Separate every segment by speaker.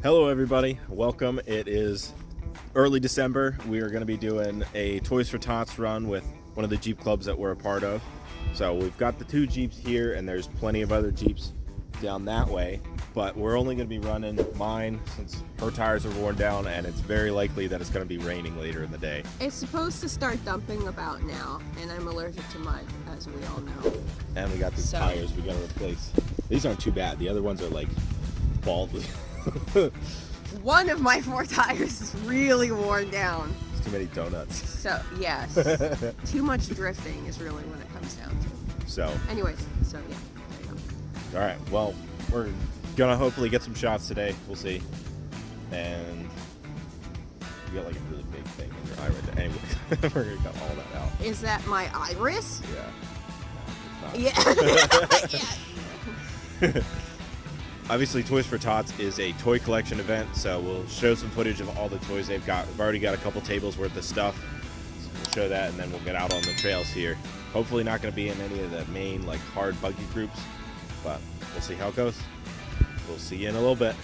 Speaker 1: Hello everybody, welcome. It is early December. We are going to be doing a Toys for Tots run with one of the Jeep clubs that we're a part of. So we've got the two Jeeps here and there's plenty of other Jeeps down that way, but we're only going to be running mine since her tires are worn down and it's very likely that it's going to be raining later in the day.
Speaker 2: It's supposed to start dumping about now, and I'm allergic to mud, as we all know.
Speaker 1: And we got these tires we got to replace. These aren't too bad. The other ones are like bald.
Speaker 2: One of my 4 tires is really worn down.
Speaker 1: It's too many donuts.
Speaker 2: So, yes. Too much drifting is really what it comes down to.
Speaker 1: So.
Speaker 2: Anyways, so yeah, there you
Speaker 1: go. Alright, well, we're gonna hopefully get some shots today. We'll see. And you got like a really big thing in your eye right there. Anyway, we're gonna cut all that out.
Speaker 2: Is that my iris?
Speaker 1: Yeah.
Speaker 2: Yeah.
Speaker 1: Obviously, Toys for Tots is a toy collection event, so we'll show some footage of all the toys they've got. We've already got a couple tables worth of stuff, so we'll show that, and then we'll get out on the trails here. Hopefully not going to be in any of the main, like, hard buggy groups, but we'll see how it goes. We'll see you in a little bit.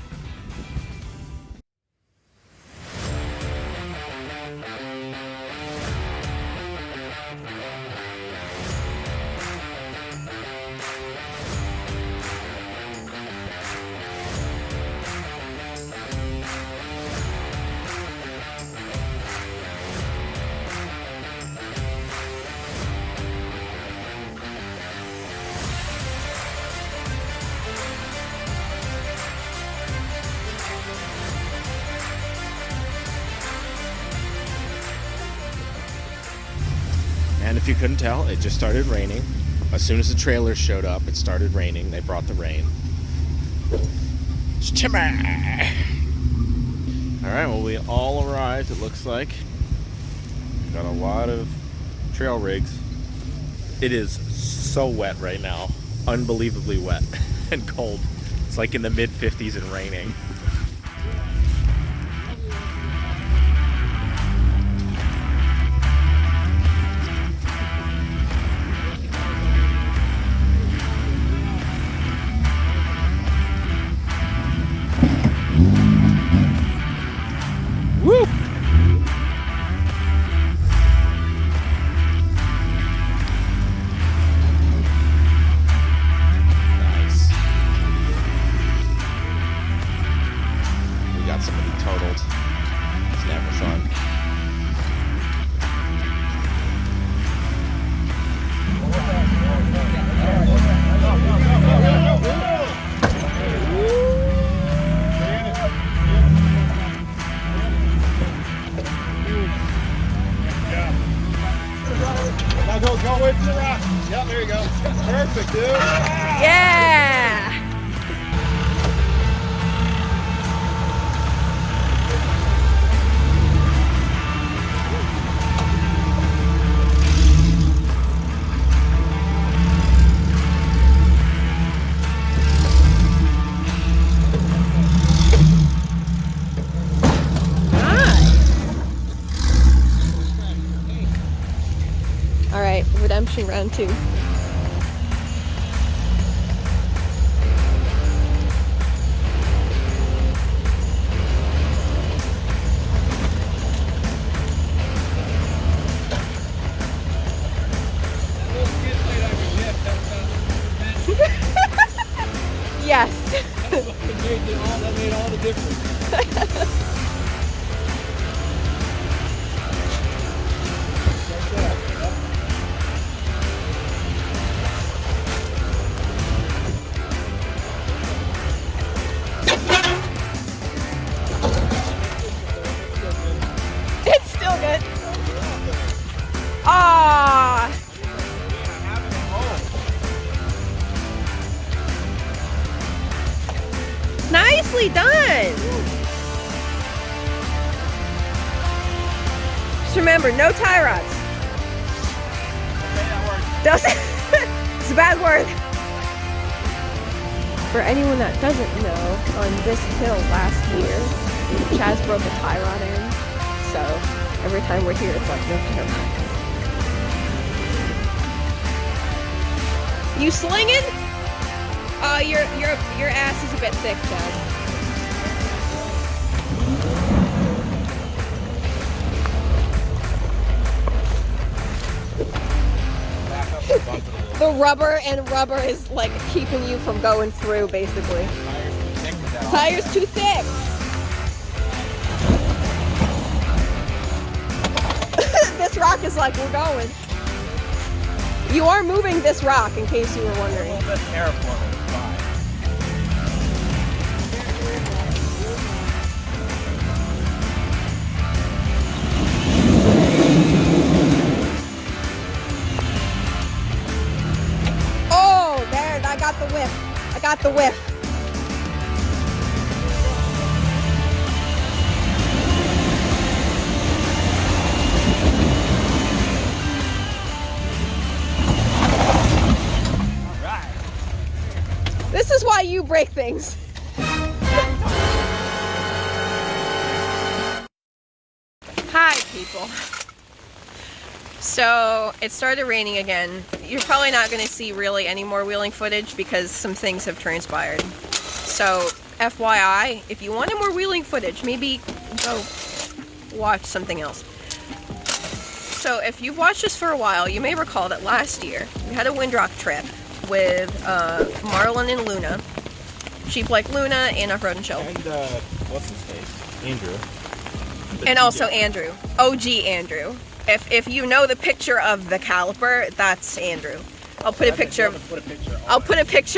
Speaker 1: And if you couldn't tell, it just started raining. As soon as the trailers showed up, it started raining. They brought the rain. Shimmer! Alright, well, we all arrived, it looks like. Got a lot of trail rigs. It is so wet right now. Unbelievably wet and cold. It's like in the mid-50s and raining. Woo! Nice. We got somebody totaled. It's never fun.
Speaker 3: Go away from the rock. Yep, there you go. Perfect, dude.
Speaker 2: Yeah! Alright, redemption round 2. Yes.
Speaker 3: That made all the difference.
Speaker 2: It's still good. Ah. Nicely done. Just remember, no tie rods. It's a bad word. For anyone that doesn't know, on this hill last year, Chaz broke a tie rod in, so every time we're here, it's like no tie rods. You slinging? Your ass is a bit thick, Chaz. rubber, and rubber is like keeping you from going through, basically. Tire's too thick. This rock is like, we're going. You are moving this rock, in case you were wondering.
Speaker 1: A little bit terraforming.
Speaker 2: Oh, there, I got the whiff. I got the whiff. This is why you break things. Hi, people. So it started raining again. You're probably not going to see really any more wheeling footage because some things have transpired. So FYI, if you wanted more wheeling footage, maybe go watch something else. So if you've watched this for a while, you may recall that last year we had a Windrock trip with Marlon and Luna, Sheep Like Luna, and Off-Road and Chill.
Speaker 1: And what's his face? Andrew.
Speaker 2: And also Andrew. OG Andrew. If you know the picture of the caliper, that's Andrew. I'll put a picture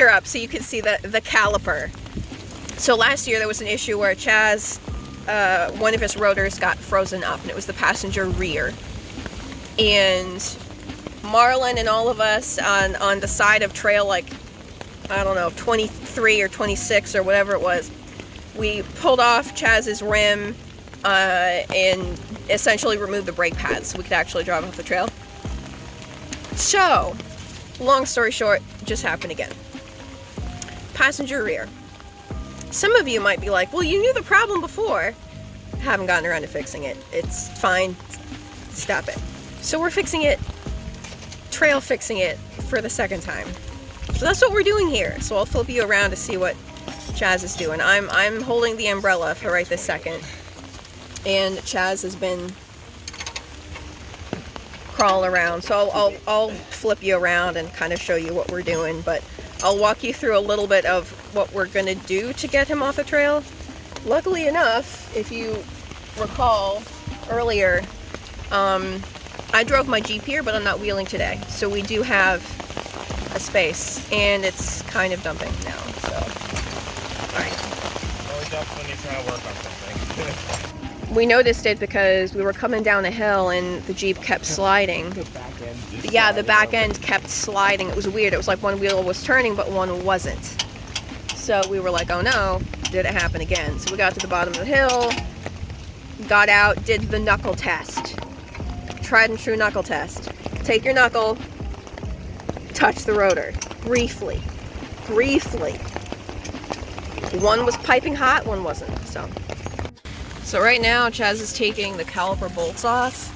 Speaker 2: up so you can see the caliper. So last year there was an issue where Chaz, one of his rotors got frozen up, and it was the passenger rear. And Marlon and all of us on the side of trail, like, I don't know, 23 or 26 or whatever it was, we pulled off Chaz's rim and essentially removed the brake pads so we could actually drive off the trail. So, long story short, just happened again. Passenger rear. Some of you might be like, well, you knew the problem before. Haven't gotten around to fixing it. It's fine. Stop it. So we're fixing it, trail fixing it for the second time. So that's what we're doing here. So I'll flip you around to see what Chaz is doing. I'm holding the umbrella for right this second. And Chaz has been crawling around. So I'll flip you around and kind of show you what we're doing. But I'll walk you through a little bit of what we're going to do to get him off the trail. Luckily enough, if you recall earlier, I drove my Jeep here, but I'm not wheeling today. So we do have a space, and it's kind of dumping now, so. Alright.
Speaker 1: Always dumps when you're trying to work on something.
Speaker 2: We noticed it because we were coming down a hill and the Jeep kept sliding.
Speaker 1: The back end.
Speaker 2: Yeah, the back end kept sliding. It was weird. It was like one wheel was turning, but one wasn't. So we were like, oh no, did it happen again? So we got to the bottom of the hill, got out, did the knuckle test. Tried and true knuckle test. Take your knuckle, touch the rotor. Briefly. One was piping hot, one wasn't. So right now, Chaz is taking the caliper bolts off.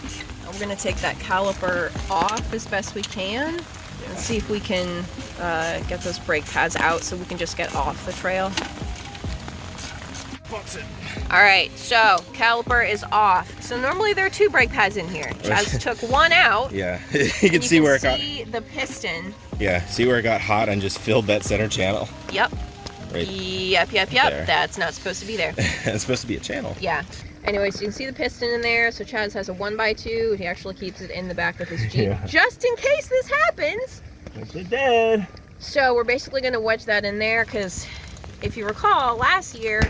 Speaker 2: We're going to take that caliper off as best we can and see if we can get those brake pads out so we can just get off the trail. Alright, so caliper is off. So normally there are 2 brake pads in here. Chaz took one out.
Speaker 1: Yeah, you can see where it got.
Speaker 2: See the piston.
Speaker 1: Yeah, see where it got hot and just filled that center channel?
Speaker 2: Yep.
Speaker 1: Right.
Speaker 2: Yep.
Speaker 1: There.
Speaker 2: That's not supposed to be there.
Speaker 1: It's supposed to be a channel.
Speaker 2: Yeah. Anyways, you can see the piston in there. So Chaz has a 1x2. He actually keeps it in the back of his Jeep just in case this happens.
Speaker 1: Which it did.
Speaker 2: So we're basically going to wedge that in there because if you recall, last year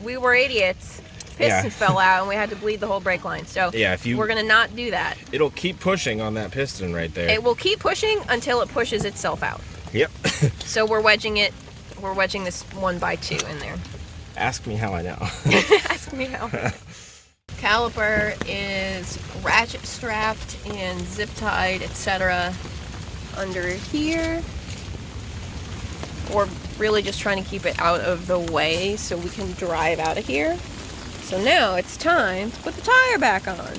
Speaker 2: we were idiots. Piston fell out and we had to bleed the whole brake line. So
Speaker 1: yeah,
Speaker 2: we're going to not do that.
Speaker 1: It'll keep pushing on that piston right there.
Speaker 2: It will keep pushing until it pushes itself out.
Speaker 1: Yep.
Speaker 2: So we're wedging it. We're wedging this 1x2 in there.
Speaker 1: Ask me how I know.
Speaker 2: Ask me how. Caliper is ratchet strapped and zip tied, etc. under here. We're really just trying to keep it out of the way so we can drive out of here. So now it's time to put the tire back on.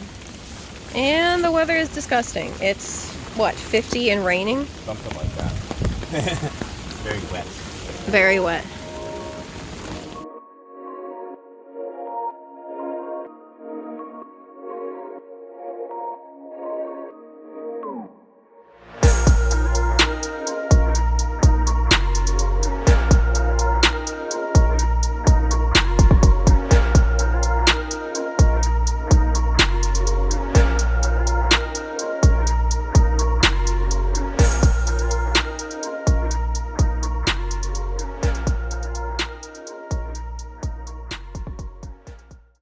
Speaker 2: And the weather is disgusting. It's, what, 50 and raining?
Speaker 1: Something like that. Very wet.
Speaker 2: Very wet.